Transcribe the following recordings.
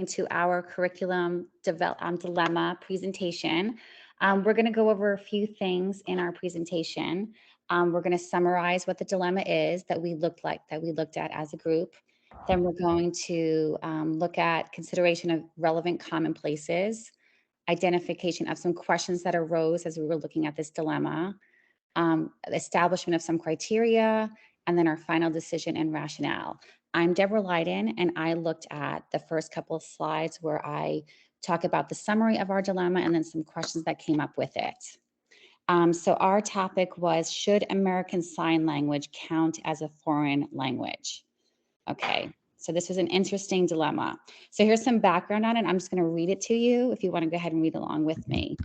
to our curriculum dilemma presentation. We're going to go over a few things in our presentation. We're going to summarize what the dilemma is that we looked at as a group. Then we're going to look at consideration of relevant commonplaces, identification of some questions that arose as we were looking at this dilemma, establishment of some criteria, and then our final decision and rationale. I'm Deborah Leiden, and I looked at the first couple of slides where I talk about the summary of our dilemma and then some questions that came up with it. So our topic was, should American Sign Language count as a foreign language? Okay, so this was an interesting dilemma. So here's some background on it. I'm just going to read it to you if you want to go ahead and read along with me.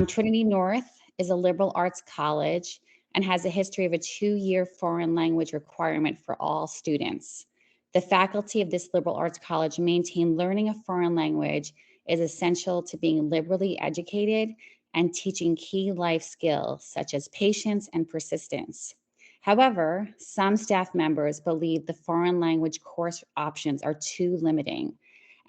Trinity North is a liberal arts college and has a history of a 2-year foreign language requirement for all students. The faculty of this liberal arts college maintain learning a foreign language is essential to being liberally educated and teaching key life skills such as patience and persistence. However, some staff members believe the foreign language course options are too limiting,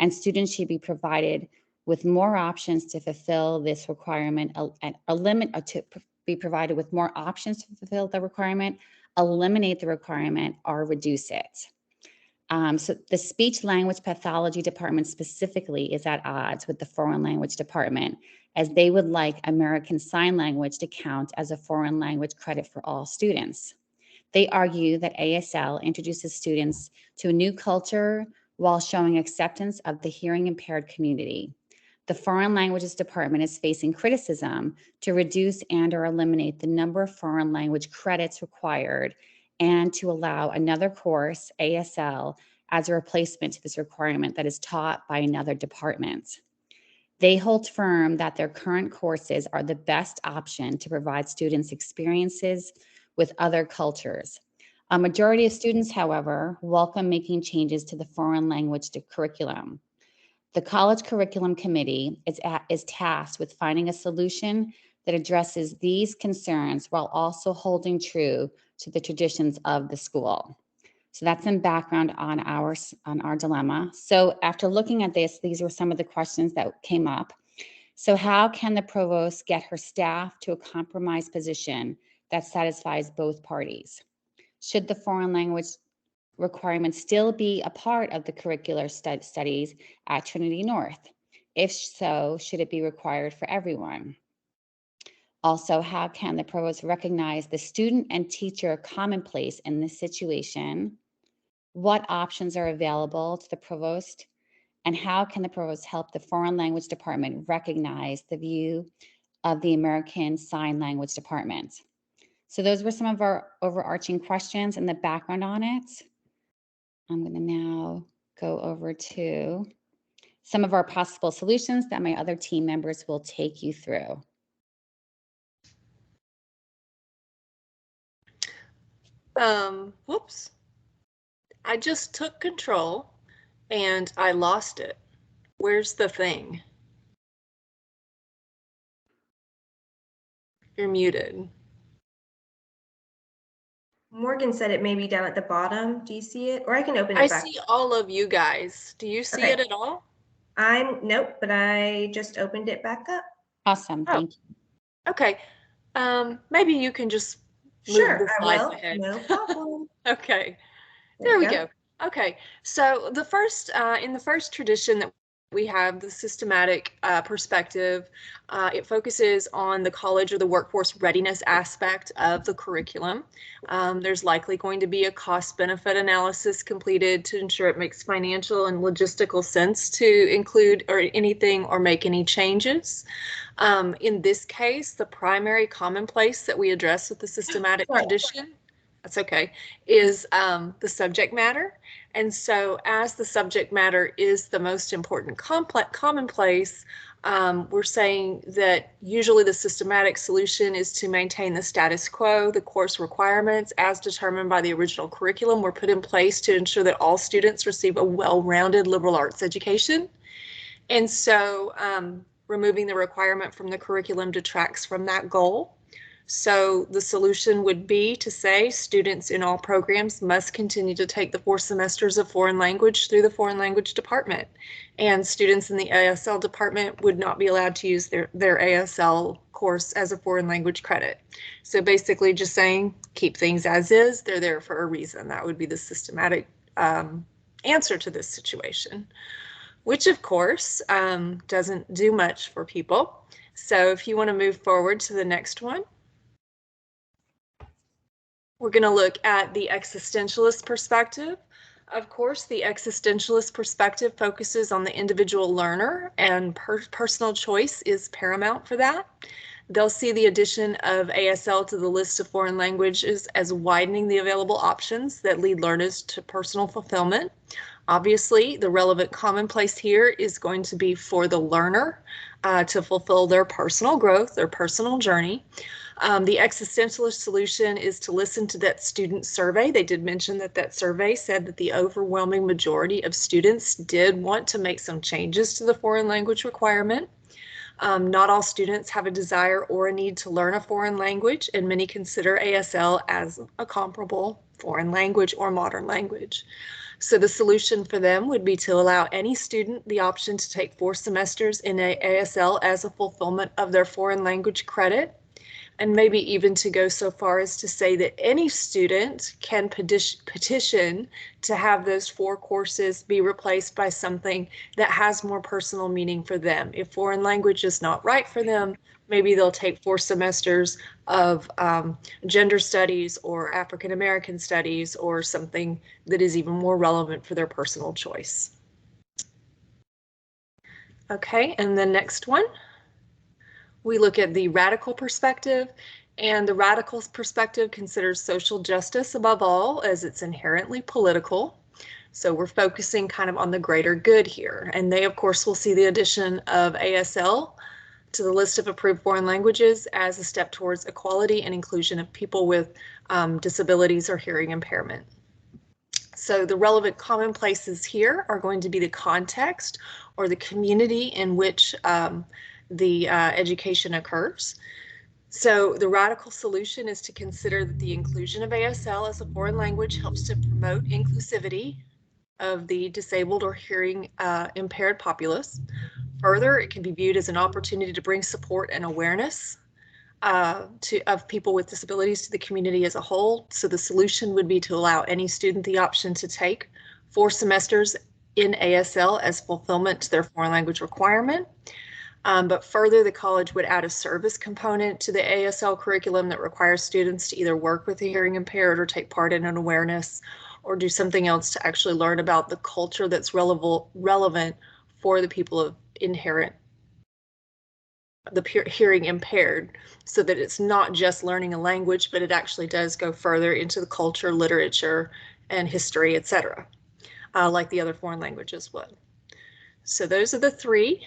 and students should be provided with more options to fulfill this requirement, to be provided with more options to fulfill the requirement, eliminate the requirement, or reduce it. So the speech language pathology department specifically is at odds with the foreign language department, as they would like American Sign Language to count as a foreign language credit for all students. They argue that ASL introduces students to a new culture while showing acceptance of the hearing impaired community. The Foreign Languages Department is facing criticism to reduce and or eliminate the number of foreign language credits required and to allow another course, ASL, as a replacement to this requirement that is taught by another department. They hold firm that their current courses are the best option to provide students experiences with other cultures. A majority of students, however, welcome making changes to the foreign language curriculum. The College Curriculum Committee is tasked with finding a solution that addresses these concerns while also holding true to the traditions of the school. So that's some background on our dilemma. So after looking at this, these were some of the questions that came up. So how can the provost get her staff to a compromise position that satisfies both parties? Should the foreign language requirements still be a part of the curricular studies at Trinity North? If so, should it be required for everyone? Also, how can the provost recognize the student and teacher commonplace in this situation? What options are available to the provost? And how can the provost help the foreign language department recognize the view of the American Sign Language Department? So those were some of our overarching questions and the background on it. I'm going to now go over to some of our possible solutions that my other team members will take you through. Whoops. I just took control and I lost it. Where's the thing? You're muted. Morgan said it may be down at the bottom. Do you see it? Or I can open it back. I see all of you guys. Do you see it at all? Nope, but I just opened it back up. Awesome, thank you. Okay, maybe you can just move the slides ahead. No problem. Okay, there we go. Okay, so the first, in the first tradition that we have, the systematic perspective, it focuses on the college or the workforce readiness aspect of the curriculum. There's likely going to be a cost-benefit analysis completed to ensure it makes financial and logistical sense to include or anything or make any changes. In this case, the primary commonplace that we address with the systematic tradition, that's okay, is the subject matter. And so as the subject matter is the most important commonplace, we're saying that usually the systematic solution is to maintain the status quo. The course requirements as determined by the original curriculum were put in place to ensure that all students receive a well-rounded liberal arts education. And so removing the requirement from the curriculum detracts from that goal. So the solution would be to say students in all programs must continue to take the 4 semesters of foreign language through the foreign language department. And students in the ASL department would not be allowed to use their ASL course as a foreign language credit. So basically just saying, keep things as is, they're there for a reason. That would be the systematic answer to this situation, which of course doesn't do much for people. So if you want to move forward to the next one, we're going to look at the existentialist perspective. Of course, the existentialist perspective focuses on the individual learner, and personal choice is paramount for that. They'll see the addition of ASL to the list of foreign languages as widening the available options that lead learners to personal fulfillment. Obviously, the relevant commonplace here is going to be for the learner to fulfill their personal growth, their personal journey. The existentialist solution is to listen to that student survey. They did mention that that survey said that the overwhelming majority of students did want to make some changes to the foreign language requirement. Not all students have a desire or a need to learn a foreign language, and many consider ASL as a comparable foreign language or modern language. So the solution for them would be to allow any student the option to take 4 semesters in ASL as a fulfillment of their foreign language credit, and maybe even to go so far as to say that any student can petition to have those 4 courses be replaced by something that has more personal meaning for them. If foreign language is not right for them, maybe they'll take 4 semesters of gender studies or African American studies or something that is even more relevant for their personal choice. Okay, and the next one, we look at the radical perspective, and the radical perspective considers social justice above all, as it's inherently political. So we're focusing kind of on the greater good here. And they, of course, will see the addition of ASL to the list of approved foreign languages as a step towards equality and inclusion of people with disabilities or hearing impairment. So the relevant commonplaces here are going to be the context or the community in which the education occurs. So the radical solution is to consider that the inclusion of ASL as a foreign language helps to promote inclusivity of the disabled or hearing impaired populace. Further, it can be viewed as an opportunity to bring support and awareness of people with disabilities to the community as a whole. So the solution would be to allow any student the option to take 4 semesters in ASL as fulfillment to their foreign language requirement. But further, the college would add a service component to the ASL curriculum that requires students to either work with the hearing impaired or take part in an awareness or do something else to actually learn about the culture that's relevant for the people of the hearing impaired, so that it's not just learning a language, but it actually does go further into the culture, literature, and history, etc., like the other foreign languages would. So those are the 3.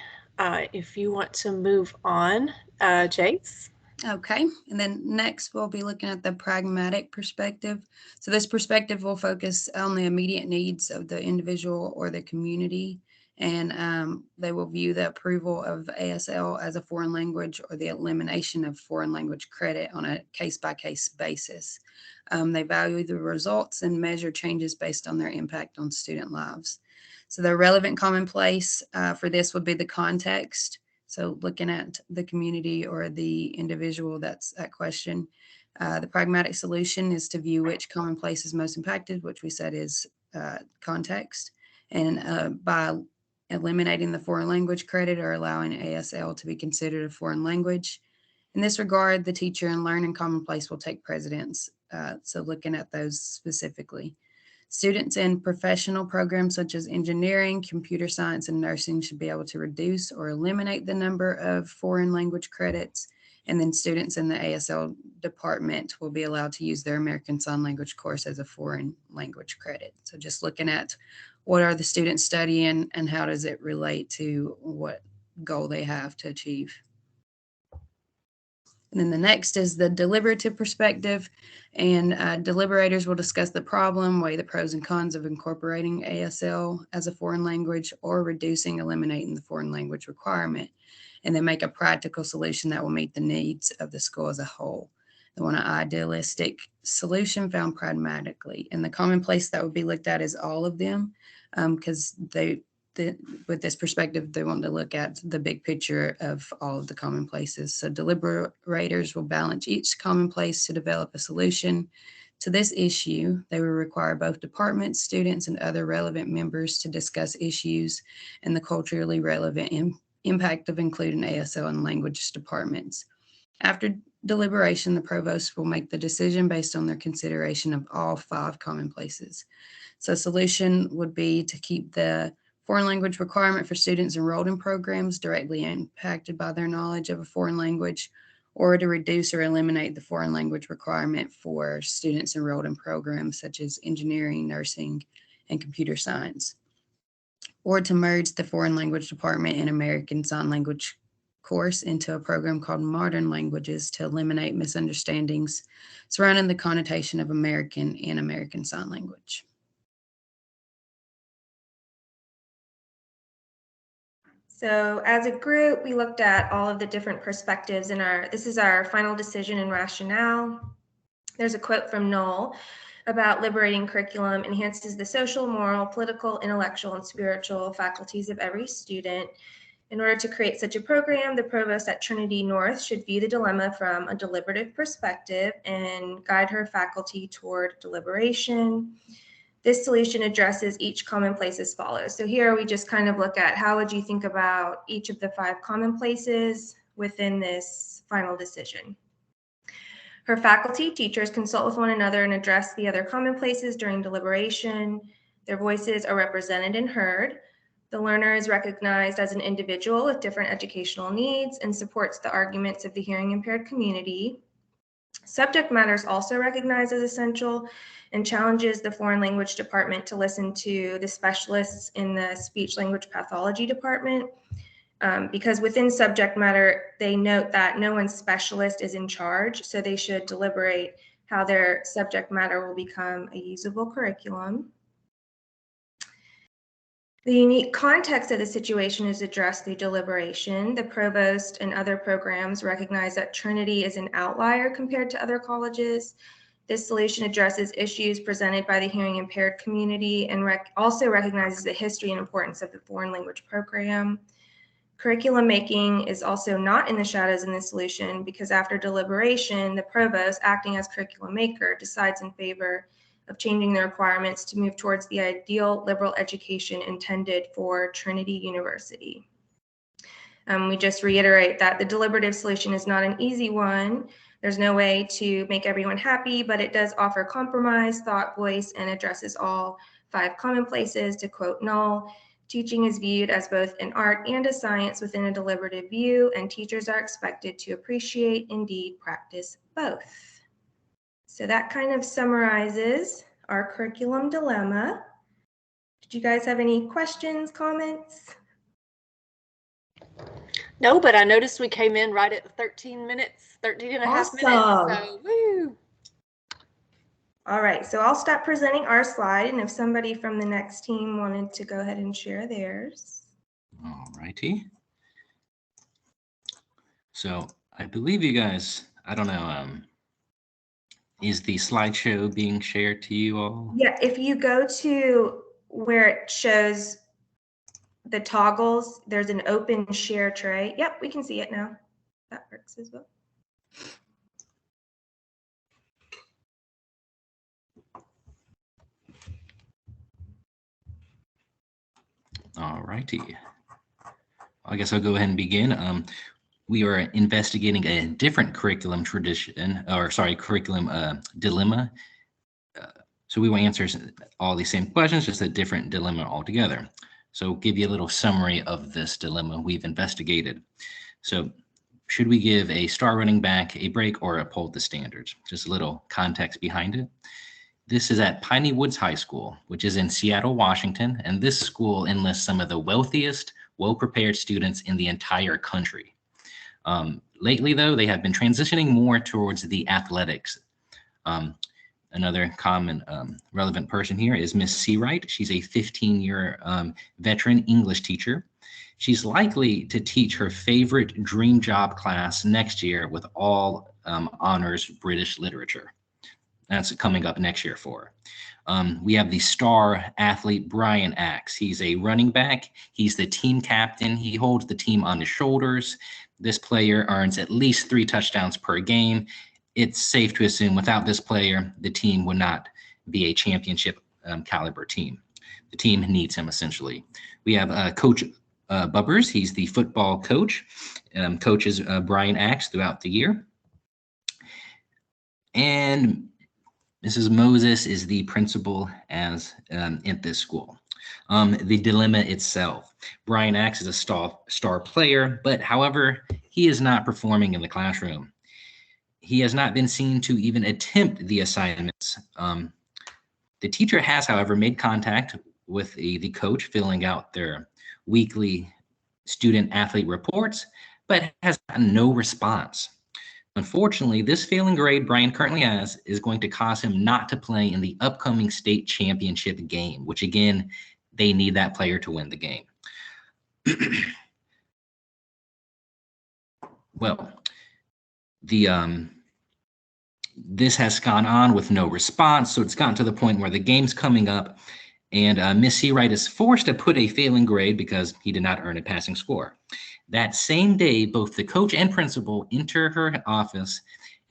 If you want to move on, Jace. Okay, and then next we'll be looking at the pragmatic perspective. So this perspective will focus on the immediate needs of the individual or the community, and they will view the approval of ASL as a foreign language or the elimination of foreign language credit on a case-by-case basis. They value the results and measure changes based on their impact on student lives. So the relevant commonplace for this would be the context. So looking at the community or the individual that's at question. The pragmatic solution is to view which commonplace is most impacted, which we said is context. And by eliminating the foreign language credit or allowing ASL to be considered a foreign language. In this regard, the teacher and learning commonplace will take precedence. So looking at those specifically. Students in professional programs such as engineering, computer science, and nursing should be able to reduce or eliminate the number of foreign language credits. And then students in the ASL department will be allowed to use their American Sign Language course as a foreign language credit. So just looking at what are the students studying and how does it relate to what goal they have to achieve. And then the next is the deliberative perspective, and deliberators will discuss the problem, weigh the pros and cons of incorporating ASL as a foreign language or eliminating the foreign language requirement, and then make a practical solution that will meet the needs of the school as a whole. They want an idealistic solution found pragmatically. And the commonplace that would be looked at is all of them, because with this perspective, they want to look at the big picture of all of the commonplaces. So deliberators will balance each commonplace to develop a solution to this issue. They will require both departments, students, and other relevant members to discuss issues and the culturally relevant impact of including ASL and language departments. After deliberation, the provost will make the decision based on their consideration of all 5 commonplaces. So solution would be to keep the foreign language requirement for students enrolled in programs directly impacted by their knowledge of a foreign language, or to reduce or eliminate the foreign language requirement for students enrolled in programs such as engineering, nursing, and computer science, or to merge the foreign language department and American Sign Language course into a program called Modern Languages to eliminate misunderstandings surrounding the connotation of American and American Sign Language. So as a group, we looked at all of the different perspectives in this is our final decision and rationale. There's a quote from Knoll about liberating curriculum enhances the social, moral, political, intellectual, and spiritual faculties of every student. In order to create such a program, the provost at Trinity North should view the dilemma from a deliberative perspective and guide her faculty toward deliberation. This solution addresses each commonplace as follows. So here we just kind of look at how would you think about each of the 5 commonplaces within this final decision. Her faculty, teachers consult with one another and address the other commonplaces during deliberation. Their voices are represented and heard. The learner is recognized as an individual with different educational needs and supports the arguments of the hearing impaired community. Subject matter is also recognized as essential and challenges the foreign language department to listen to the specialists in the speech language pathology department, because within subject matter, they note that no one specialist is in charge, so they should deliberate how their subject matter will become a usable curriculum. The unique context of the situation is addressed through deliberation. The provost and other programs recognize that Trinity is an outlier compared to other colleges. This solution addresses issues presented by the hearing impaired community and also recognizes the history and importance of the foreign language program. Curriculum making is also not in the shadows in this solution because after deliberation, the provost, acting as curriculum maker, decides in favor of changing the requirements to move towards the ideal liberal education intended for Trinity University. We just reiterate that the deliberative solution is not an easy one. There's no way to make everyone happy, but it does offer compromise, thought, voice, and addresses all 5 commonplaces. To quote Knoll, teaching is viewed as both an art and a science within a deliberative view, and teachers are expected to appreciate, indeed practice both. So that kind of summarizes our curriculum dilemma. Did you guys have any questions, comments? No, but I noticed we came in right at 13 minutes, 13 and a half minutes. So, woo. All right, so I'll stop presenting our slide, and if somebody from the next team wanted to go ahead and share theirs. All righty. So I believe you guys, I don't know, is the slideshow being shared to you all? Yeah, if you go to where it shows the toggles, there's an open share tray. Yep, we can see it now. That works as well. All righty. I guess I'll go ahead and begin. We are investigating a different curriculum dilemma. So we will answer all these same questions, just a different dilemma altogether. So give you a little summary of this dilemma we've investigated. So should we give a star running back a break or uphold the standards? Just a little context behind it. This is at Piney Woods High School, which is in Seattle, Washington, and this school enlists some of the wealthiest, well-prepared students in the entire country. Lately, though, they have been transitioning more towards the athletics. Another common relevant person here is Miss Seawright. She's a 15-year veteran English teacher. She's likely to teach her favorite dream job class next year with all honors British literature. That's coming up next year for her. We have the star athlete, Brian Axe. He's a running back. He's the team captain. He holds the team on his shoulders. This player earns at least 3 touchdowns per game. It's safe to assume without this player, the team would not be a championship caliber team. The team needs him, essentially. We have Coach Bubbers. He's the football coach. Coaches Brian Axe throughout the year. And Mrs. Moses is the principal at this school. The dilemma itself. Brian Axe is a star player, but however, he is not performing in the classroom. He has not been seen to even attempt the assignments. The teacher has, however, made contact with the coach, filling out their weekly student-athlete reports, but has gotten no response. Unfortunately, this failing grade Brian currently has is going to cause him not to play in the upcoming state championship game, which again, they need that player to win the game. Well, this has gone on with no response, so it's gotten to the point where the game's coming up, and Miss Seawright is forced to put a failing grade because he did not earn a passing score. That same day, both the coach and principal enter her office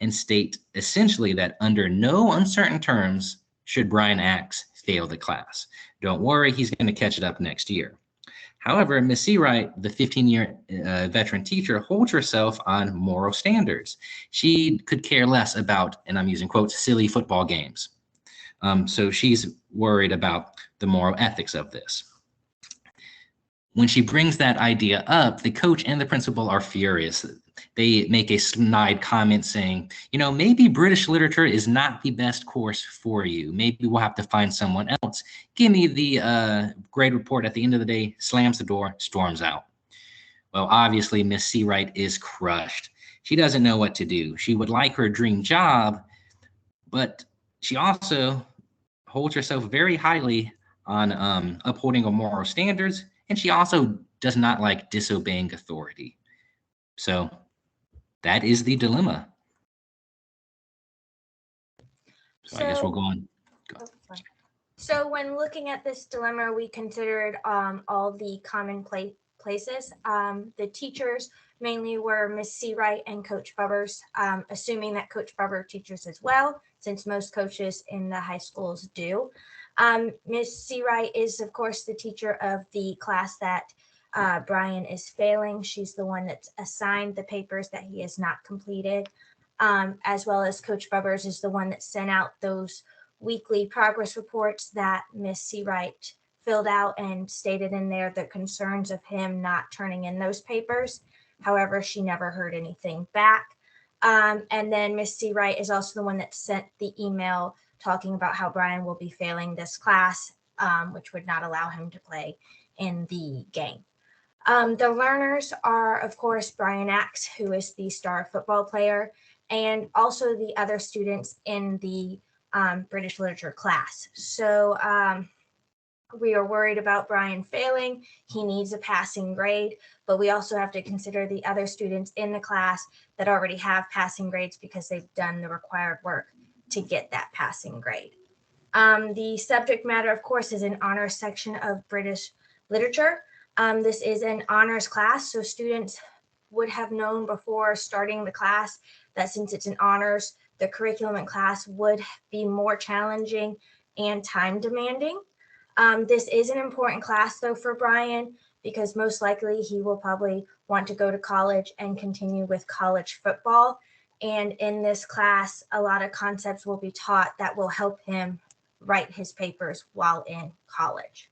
and state essentially that under no uncertain terms should Brian Axe fail the class. Don't worry, he's going to catch it up next year. However, Miss Seawright, the 15-year veteran teacher, holds herself on moral standards. She could care less about, and I'm using quotes, silly football games. So she's worried about the moral ethics of this. When she brings that idea up, the coach and the principal are furious. They make a snide comment saying, you know, maybe British literature is not the best course for you. Maybe we'll have to find someone else. Give me the grade report at the end of the day, slams the door, storms out. Well, obviously, Miss Seawright is crushed. She doesn't know what to do. She would like her dream job, but she also holds herself very highly on upholding her moral standards, and she also does not like disobeying authority. So that is the dilemma. So I guess we'll go on. So when looking at this dilemma, we considered all the common places. The teachers mainly were Miss Seawright and Coach Bubbers, assuming that Coach Bubber teaches as well, since most coaches in the high schools do. Miss Seawright is, of course, the teacher of the class that Brian is failing. She's the one that's assigned the papers that he has not completed, as well as Coach Bubbers is the one that sent out those weekly progress reports that Miss Seawright filled out and stated in there the concerns of him not turning in those papers. However, she never heard anything back. And then Miss Seawright is also the one that sent the email talking about how Brian will be failing this class, which would not allow him to play in the game. The learners are, of course, Brian Axe, who is the star football player, and also the other students in the British literature class. So we are worried about Brian failing. He needs a passing grade, but we also have to consider the other students in the class that already have passing grades because they've done the required work to get that passing grade. The subject matter, of course, is an honors section of British literature. This is an honors class, so students would have known before starting the class that since it's an honors, the curriculum in class would be more challenging and time demanding. This is an important class though for Brian because most likely he will probably want to go to college and continue with college football. And in this class, a lot of concepts will be taught that will help him write his papers while in college.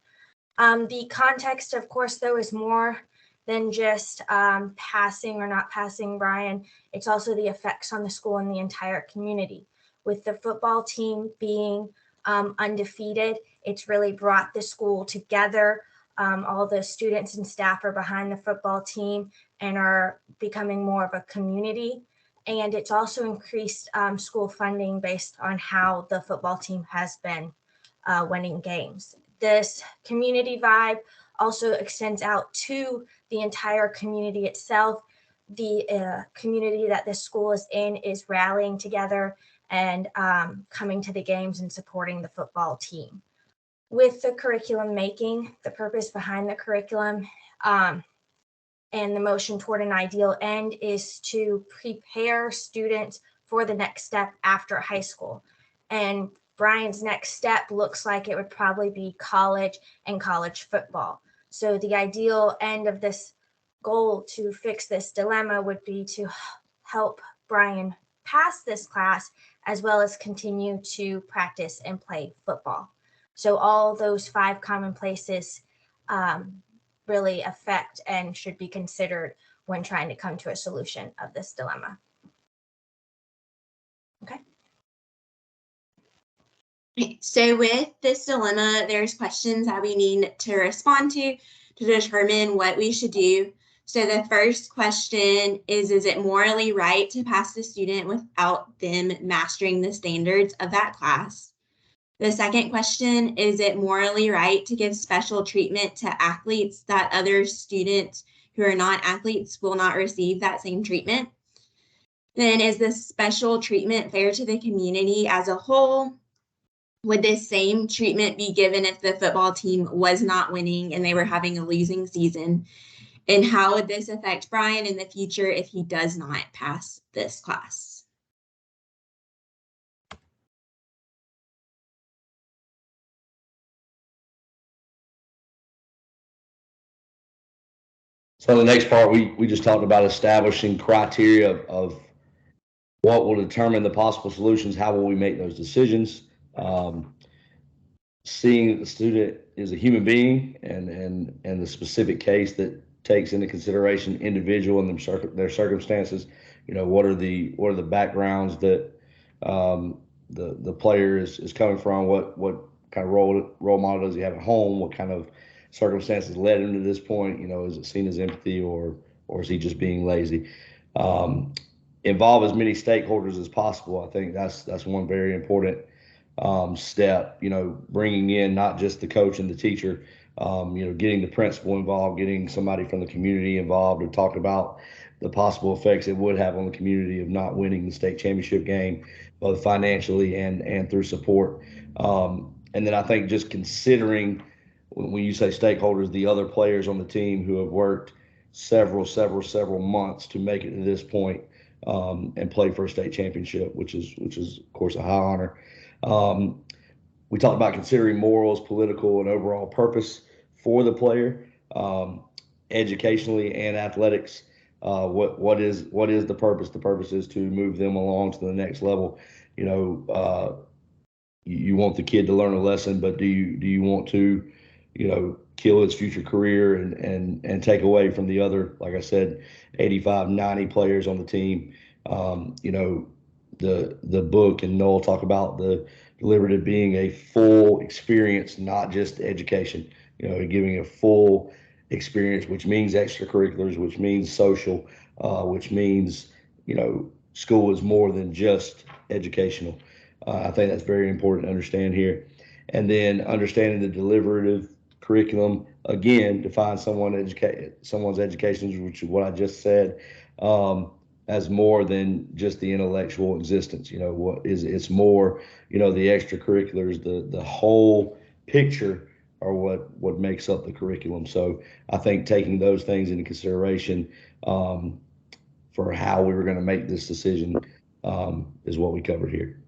The context, of course, though, is more than just passing or not passing Brian. It's also the effects on the school and the entire community. With the football team being undefeated, it's really brought the school together. All the students and staff are behind the football team and are becoming more of a community. And it's also increased school funding based on how the football team has been winning games. This community vibe also extends out to the entire community itself. The community that this school is in is rallying together and coming to the games and supporting the football team. With the curriculum making, the purpose behind the curriculum and the motion toward an ideal end is to prepare students for the next step after high school. And Brian's next step looks like it would probably be college and college football. So the ideal end of this goal to fix this dilemma would be to help Brian pass this class as well as continue to practice and play football. So all those 5 commonplaces really affect and should be considered when trying to come to a solution of this dilemma. Okay. So with this dilemma, there's questions that we need to respond to determine what we should do. So the first question is it morally right to pass the student without them mastering the standards of that class? The second question, is it morally right to give special treatment to athletes that other students who are not athletes will not receive that same treatment? Then is this special treatment fair to the community as a whole? Would this same treatment be given if the football team was not winning and they were having a losing season? And how would this affect Brian in the future if he does not pass this class? So the next part, we just talked about establishing criteria of what will determine the possible solutions. How will we make those decisions? Seeing that the student is a human being and the specific case that takes into consideration individual and their circumstances. You know, what are the backgrounds that the player is coming from? What kind of role model does he have at home? What kind of circumstances led him to this point? You know, is it seen as empathy or is he just being lazy? Involve as many stakeholders as possible. I think that's one very important step. You know, bringing in not just the coach and the teacher, you know, getting the principal involved, getting somebody from the community involved, and talk about the possible effects it would have on the community of not winning the state championship game, both financially and through support. And then I think just considering, when you say stakeholders, the other players on the team who have worked several months to make it to this point and play for a state championship, which is of course a high honor. We talked about considering morals, political, and overall purpose for the player, educationally and athletics. What is the purpose? The purpose is to move them along to the next level. You know, you want the kid to learn a lesson, but do you want to, you know, kill his future career and take away from the other, like I said, 85, 90 players on the team? You know, the book and Noel talk about the deliberative being a full experience, not just education. You know, giving a full experience, which means extracurriculars, which means social, which means, you know, school is more than just educational. I think that's very important to understand here. And then understanding the deliberative curriculum, again, define someone's education, which is what I just said, as more than just the intellectual existence. You know, it's more, you know, the extracurriculars, the whole picture are what makes up the curriculum. So I think taking those things into consideration for how we were going to make this decision is what we covered here.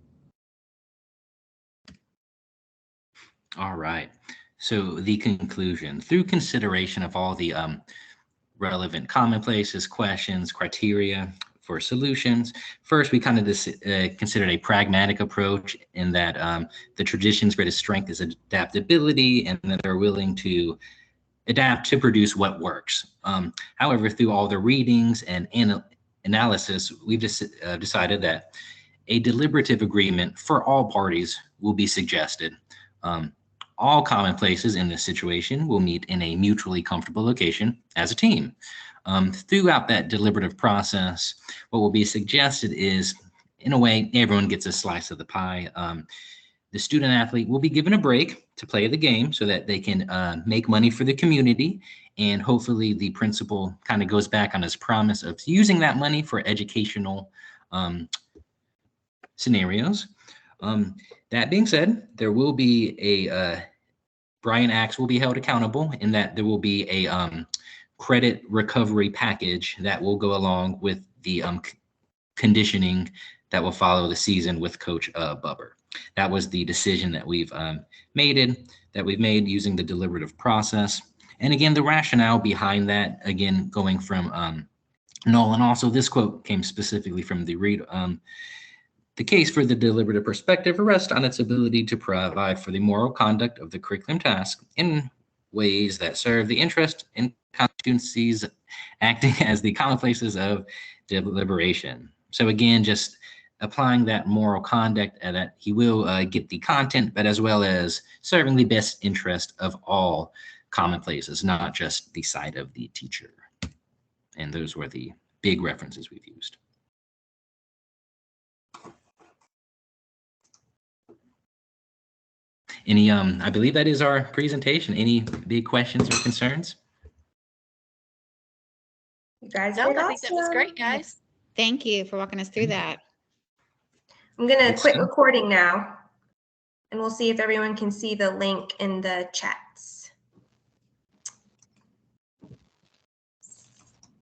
All right. So the conclusion, through consideration of all the relevant commonplaces, questions, criteria for solutions, first we kind of considered a pragmatic approach in that the tradition's greatest strength is adaptability, and that they're willing to adapt to produce what works. However, through all the readings and analysis, we've just decided that a deliberative agreement for all parties will be suggested. all commonplaces in this situation will meet in a mutually comfortable location as a team. Throughout that deliberative process, what will be suggested is, in a way, everyone gets a slice of the pie. The student athlete will be given a break to play the game so that they can make money for the community. And hopefully the principal kind of goes back on his promise of using that money for educational scenarios. That being said, there will be a Brian Axe will be held accountable in that there will be a credit recovery package that will go along with the conditioning that will follow the season with Coach Bubber. That was the decision that we've made using the deliberative process. And again, the rationale behind that, again, going from Noel, and also this quote came specifically from the read. The case for the deliberative perspective rests on its ability to provide for the moral conduct of the curriculum task in ways that serve the interest in constituencies acting as the commonplaces of deliberation. So again, just applying that moral conduct and that he will get the content, but as well as serving the best interest of all commonplaces, not just the side of the teacher. And those were the big references we've used. Any, I believe that is our presentation. Any big questions or concerns? You guys No, did I think that was great, awesome. guys. Thank you for walking us through that. I'm gonna quit Excellent. recording now, and we'll see if everyone can see the link in the chats.